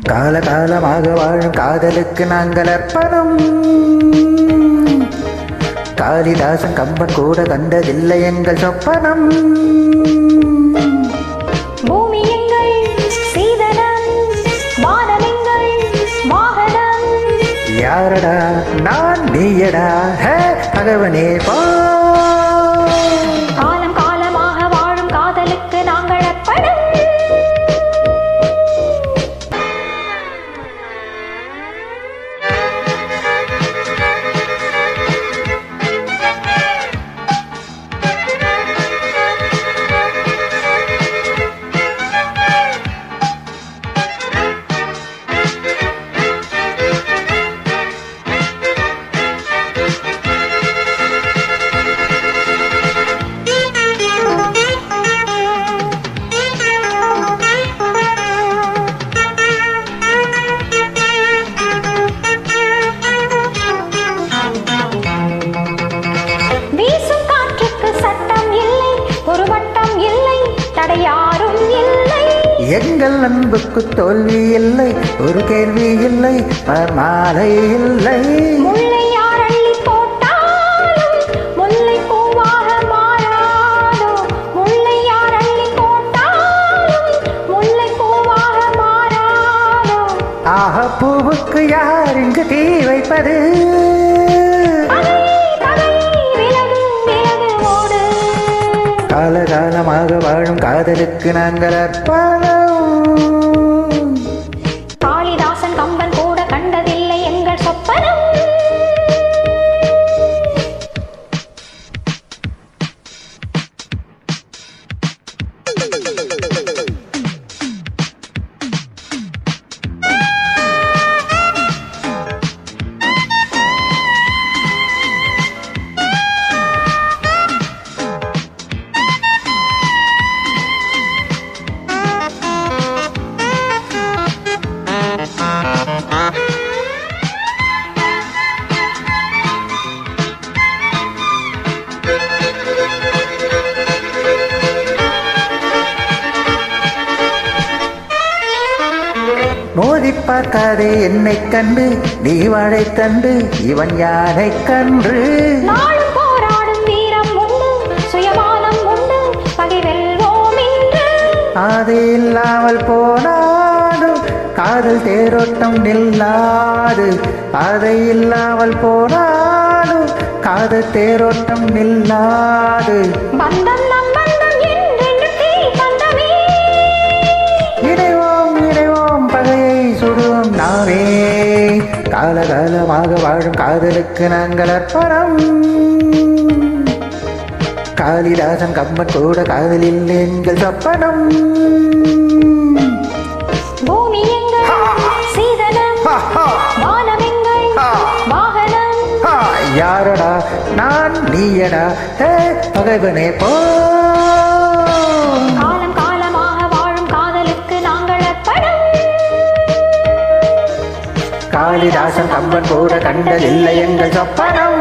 காலகாலமாக வாழும் காதலுக்கு நாங்கள் அர்ப்பணம். காளிதாசன் கம்பன் கூட கண்டதில்லை எங்கள் சொப்பனம். பூமி எங்கள் சீதனம், வானம் எங்கள் வாகனம். யாரடா நான் நீயடா ஹே பகவனே போ. காலம் காலமாக வாழும் காதலுக்கு நாங்கள் அர்ப்பணம். யாரும் இல்லை எங்கள் அன்புக்கு தோல்வி இல்லை, ஒரு கேள்வி இல்லை, மாலை இல்லை. முல்லை யார் அள்ளி போட்டாலும் முல்லை பூவாக மாறாதோ. முல்லை யார் அள்ளி போட்டாலும் முல்லை பூவாக மாறாதோ. ஆக பூவுக்கு யார் இங்கு தீ வைப்பது? காலகாலமாக வாழும் காதலுக்கு நாங்கள் அர்ப்பணம். காளிதாசன் கம்பன் கூட கண்டதில்லை எங்கள் சொப்பனம். மோதி பார்க்காதே என்னை கண்டு, நீ வாழை தண்டு இவன் யானை கன்று. நாளும் போராடும் வீரம் உண்டு, சுயமானம் உண்டு, பகை வெல்வோம் என்று. அது இல்லாமல் போனாலும் காதல் தேரோட்டம் நில்லாது. அதை இல்லாமல் போனாலும் காதல் தேரோட்டம் நில்லாது. பந்தம் நம் பந்தம் என்றென்று தீ பந்தமே. இணைவோம் இணைவோம் பகையை சுடுவோம் நாமே. காலகாலமாக வாழும் காதலுக்கு நாங்கள் அர்ப்பணம். காளிதாசன் கம்பன் கூட காதலில் எங்கள் சொப்பனம். பூமி எங்கள் சீதனம், வானம் எங்கள் வாகனம். யாரடா நான் நீயடா ஹே பகைவனே போ. காலம் காலமாக வாழும் காதலுக்கு நாங்கள் அர்ப்பணம். காளிதாசன் கம்பன் கூட கண்டதில்லை எங்கள் சொப்பனம்.